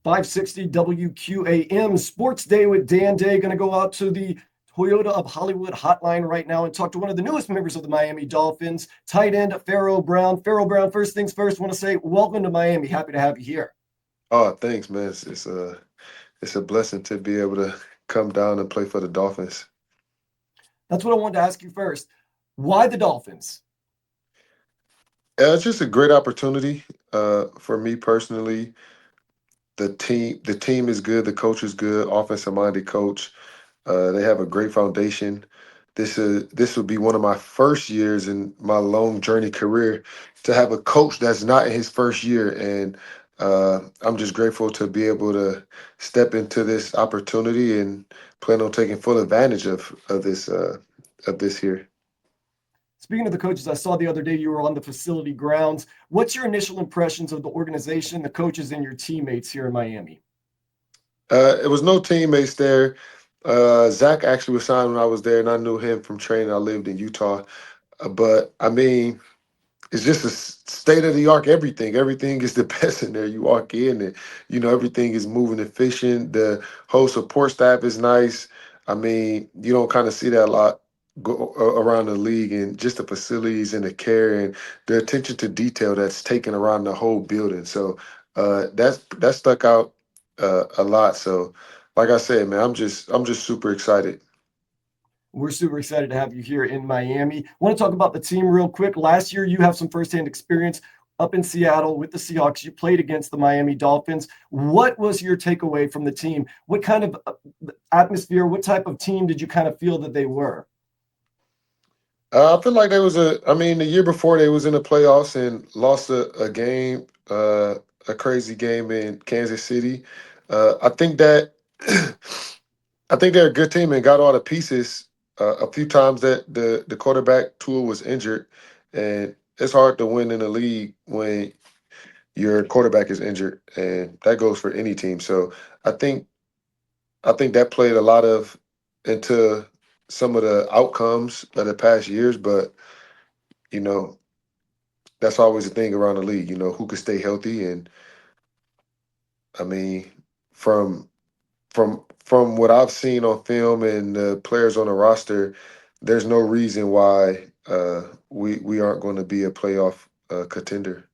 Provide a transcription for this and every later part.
560 WQAM Sports Day with Dan Day. Going to go out to the Toyota of Hollywood hotline right now and talk to one of the newest members of the Miami Dolphins, tight end Pharaoh Brown. Pharaoh Brown, first things first, want to say welcome to Miami. Happy to have you here. Oh, thanks, man. It's a blessing to be able to come down and play for the Dolphins. That's what I wanted to ask you first. Why the Dolphins? It's just a great opportunity for me personally. The team is good. The coach is good. Offensive minded coach. They have a great foundation. This will be one of my first years in my long journey career to have a coach that's not in his first year, and I'm just grateful to be able to step into this opportunity and plan on taking full advantage of this here. Speaking of the coaches, I saw the other day you were on the facility grounds. What's your initial impressions of the organization, the coaches, and your teammates here in Miami? It was no teammates there. Zach actually was signed when I was there, and I knew him from training. I lived in Utah, but I mean, it's just a state of the art everything. Everything is the best in there. You walk in and everything is moving efficient. The whole support staff is nice. I mean, you don't kind of see that a lot around the league, and just the facilities and the care and the attention to detail that's taken around the whole building. So that stuck out a lot. So like I said, man, I'm just super excited. We're super excited to have you here in Miami. I want to talk about the team real quick. Last year, you have some firsthand experience up in Seattle with the Seahawks. You played against the Miami Dolphins. What was your takeaway from the team? What kind of atmosphere, what type of team did you kind of feel that they were? I feel like I mean, the year before they was in the playoffs and lost a game, a crazy game in Kansas City. I think that I think they're a good team and got all the pieces. A few times that the quarterback tool was injured, and it's hard to win in the league when your quarterback is injured, and that goes for any team. So I think I think that played a lot of into some of the outcomes of the past years, but you know that's always a thing around the league. Who could stay healthy, and I mean, from from what I've seen on film and the players on the roster, there's no reason why we aren't going to be a playoff contender.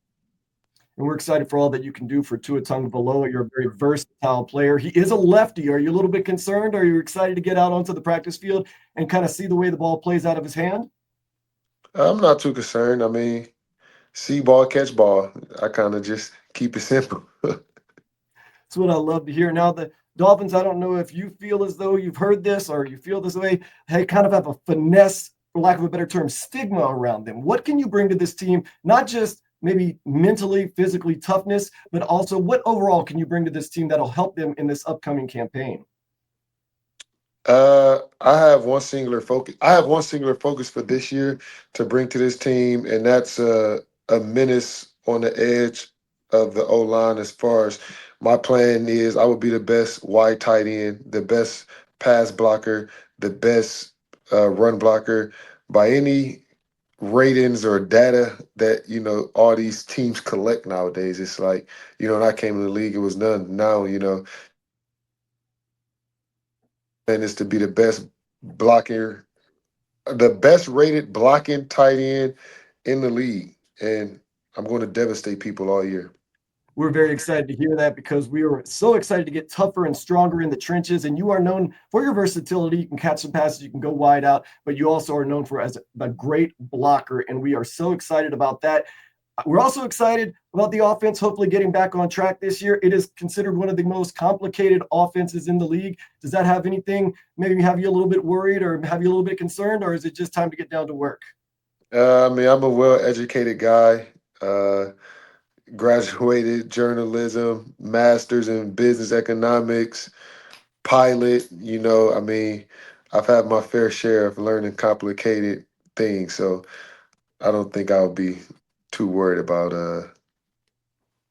And we're excited for all that you can do for Tua Tagovailoa. You're a very versatile player. He is a lefty. Are you a little bit concerned? Are you excited to get out onto the practice field and kind of see the way the ball plays out of his hand? I'm not too concerned. I mean, see ball, catch ball. I kind of just keep it simple. That's what I love to hear. Now, the Dolphins, I don't know if you feel as though you've heard this or you feel this way, they kind of have a finesse, for lack of a better term, stigma around them. What can you bring to this team? Not just maybe mentally, physically toughness, but also what overall can you bring to this team that'll help them in this upcoming campaign? I have one singular focus. I have one singular focus for this year to bring to this team, and that's a menace on the edge of the O line. As far as my plan is, I would be the best wide tight end, the best pass blocker, the best run blocker by any ratings or data that all these teams collect nowadays. It's like when I came in the league, it was none. Now and is to be blocker, the best rated blocking tight end in the league, and I'm going to devastate people all year. We're very excited to hear that because we are so excited to get tougher and stronger in the trenches. And you are known for your versatility. You can catch some passes, you can go wide out, but you also are known for as a great blocker. And we are so excited about that. We're also excited about the offense hopefully getting back on track this year. It is considered one of the most complicated offenses in the league. Does that have anything maybe have you a little bit worried or have you a little bit concerned, or is it just time to get down to work? I mean, I'm a well-educated guy. Uh, Graduated journalism, masters in business economics, pilot. I mean, I've had my fair share of learning complicated things, so I don't think I'll be too worried about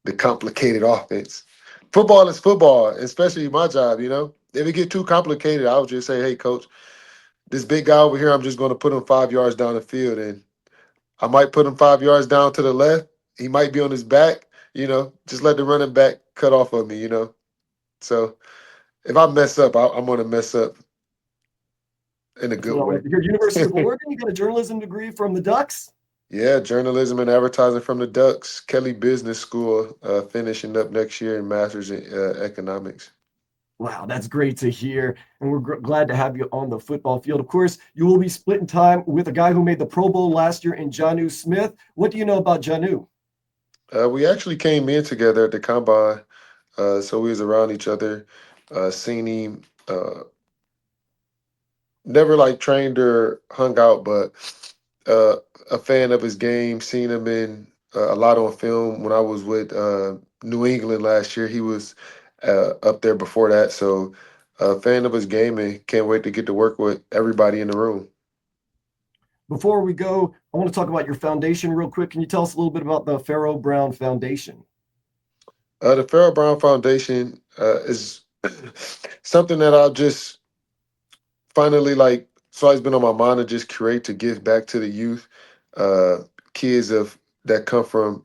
the complicated offense. Football is football, especially my job. If it get too complicated, I would just say, "Hey, coach, this big guy over here, I'm just going to put him 5 yards down the field, and I might put him 5 yards down to the left. He might be on his back. Just let the running back cut off of me. So if I mess up, I'm gonna mess up in a That's good what I way. love to hear. University of Oregon, you got a journalism degree from the Ducks? Yeah, journalism and advertising from the Ducks, Kelly Business School, finishing up next year in masters in economics. Wow, that's great to hear. And we're glad to have you on the football field. Of course, you will be splitting time with a guy who made the Pro Bowl last year in Jonnu Smith. What do you know about Jonnu? We actually came in together at the combine, so we was around each other, seen him. Never like trained or hung out, but uh, a fan of his game. Seen him in a lot on film when I was with New England last year. He was up there before that, so a fan of his game and can't wait to get to work with everybody in the room. Before we go, I want to talk about your foundation real quick. Can you tell us a little bit about the Pharaoh Brown Foundation? The Pharaoh Brown Foundation is something that I've just finally like. It's always been on my mind to just create to give back to the youth, uh, kids of that come from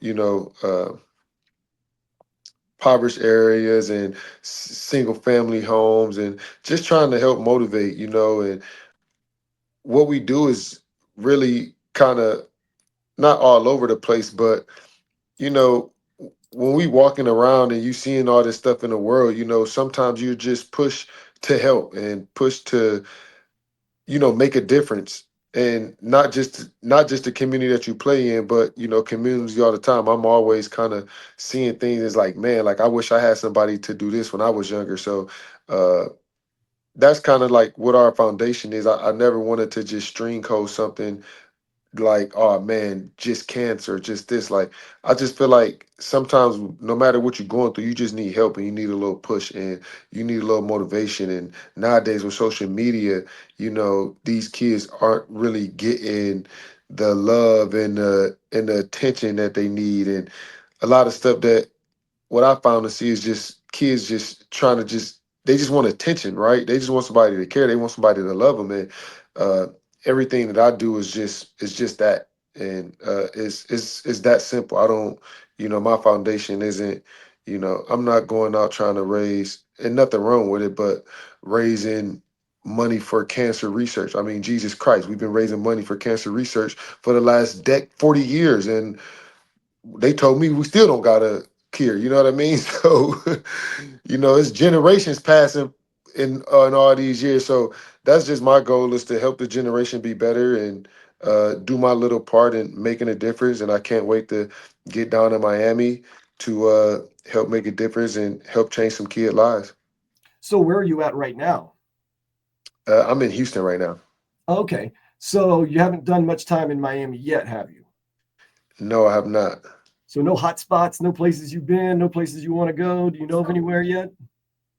impoverished areas and single family homes, and just trying to help motivate. And what we do is really kind of not all over the place, but you know when we walking around and you seeing all this stuff in the world, sometimes you just push to help and push to make a difference, and not just the community that you play in, but communities all the time. I'm always kind of seeing things as like, man, like I wish I had somebody to do this when I was younger. So uh that's kind of like what our foundation is. I never wanted to just string code something like, oh man, just cancer, just this. Like, I just feel like sometimes no matter what you're going through, you just need help and you need a little push and you need a little motivation. And nowadays with social media, these kids aren't really getting the love and the attention that they need, and a lot of stuff that what I found to see is just kids just trying to just they just want attention, right? They just want somebody to care. They want somebody to love them, and uh, everything that I do is just that, and it's that simple. I don't, my foundation isn't, I'm not going out trying to raise, and nothing wrong with it, but raising money for cancer research. I mean, Jesus Christ, we've been raising money for cancer research for the last 40 years, and they told me we still don't got a cure. You know what I mean? So, it's generations passing in all these years. So that's just my goal is to help the generation be better and do my little part in making a difference. And I can't wait to get down to Miami to help make a difference and help change some kid lives. So, where are you at right now? I'm in Houston right now. Okay. So, you haven't done much time in Miami yet, have you? No, I have not. So, no hot spots, no places you've been, no places you want to go. Do you know of anywhere yet?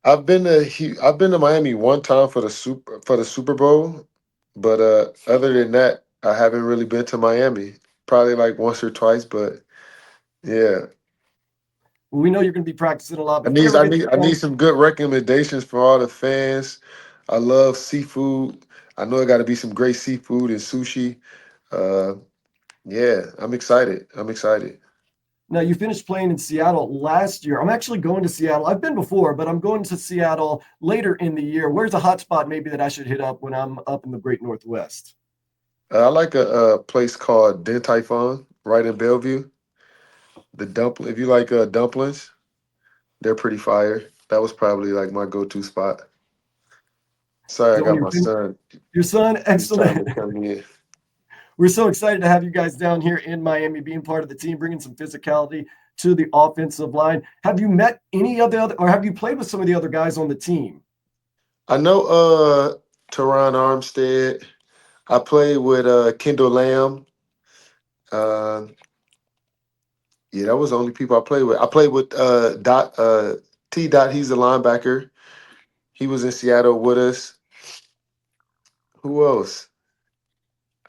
I've been to Miami one time for the Super Bowl, but other than that, I haven't really been to Miami. Probably like once or twice, but yeah. Well, we know you're going to be practicing a lot, I but if you need ever I get the need I need chance, some good recommendations for all the fans. I love seafood. I know it got to be some great seafood and sushi. Uh, yeah, I'm excited. I'm excited. now you finished playing in Seattle last year. I'm actually going to Seattle. I've been before, but I'm going to Seattle later in the year. Where's a hot spot maybe that I should hit up when I'm up in the Great Northwest? I like a place called Din Tai Fung right in Bellevue. The dumpling. If you like dumplings, they're pretty fire. That was probably like my go-to spot. Sorry, Is I that when got you're my son. your son? He's trying Excellent. to come in. We're so excited to have you guys down here in Miami, being part of the team, bringing some physicality to the offensive line. Have you met any of the other, or have you played with some of the other guys on the team? I know Teron Armstead. I played with Kendall Lamb. Uh, yeah, that was the only people I played with. I played with T Dot. He's a linebacker. He was in Seattle with us. Who else?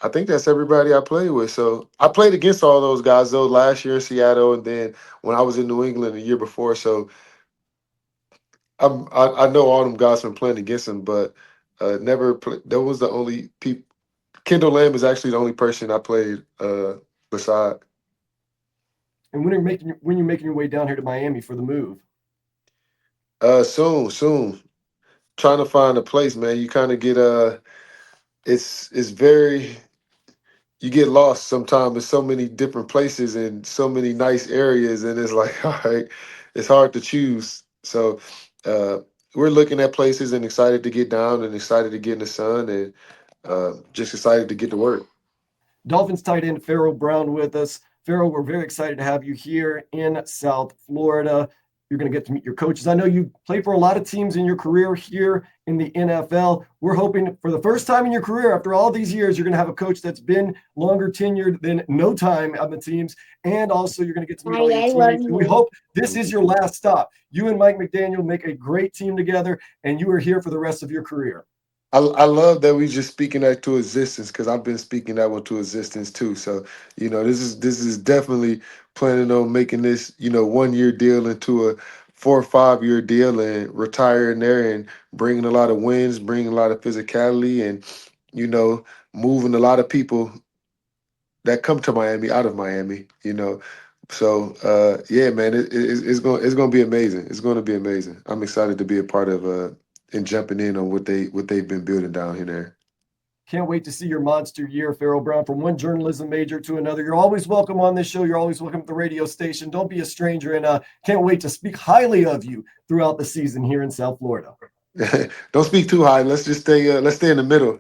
I think that's everybody I played with. So I played against all those guys though last year in Seattle, and then when I was in New England the year before. So I know all them guys from playing against them, but never. That was the only people. Kendall Lamb is actually the only person I played beside. And when you're making your way down here to Miami for the move? Soon. Trying to find a place, man. You kind of get it's very you get lost sometimes in so many different places and so many nice areas, and it's like, all right, it's hard to choose. So uh, we're looking at places and excited to get down and excited to get in the sun and just excited to get to work. Dolphins tight end Pharaoh Brown with us. Pharaoh, we're very excited to have you here in South Florida. You're going to get to meet your coaches. I know you played for a lot of teams in your career here in the NFL. We're hoping for the first time in your career, after all these years, you're going to have a coach that's been longer tenured than no time on the teams. And also, you're going to get to meet all your teammates. And we hope this is your last stop. You and Mike McDaniel make a great team together, and you are here for the rest of your career. I love that we just speaking that to existence because I've been speaking that one to existence too. So this is definitely planning on making this 1 year deal into a 4 or 5 year deal and retiring there and bringing a lot of wins, bringing a lot of physicality, and you know moving a lot of people that come to Miami out of Miami. So yeah, man, it's going to be amazing. It's going to be amazing. I'm excited to be a part of and jumping in on what they've been building down here there. Can't wait to see your monster year, Pharaoh Brown, from one journalism major to another. You're always welcome on this show. You're always welcome at the radio station. Don't be a stranger, and can't wait to speak highly of you throughout the season here in South Florida. Don't speak too high. Let's just stay. Let's stay in the middle.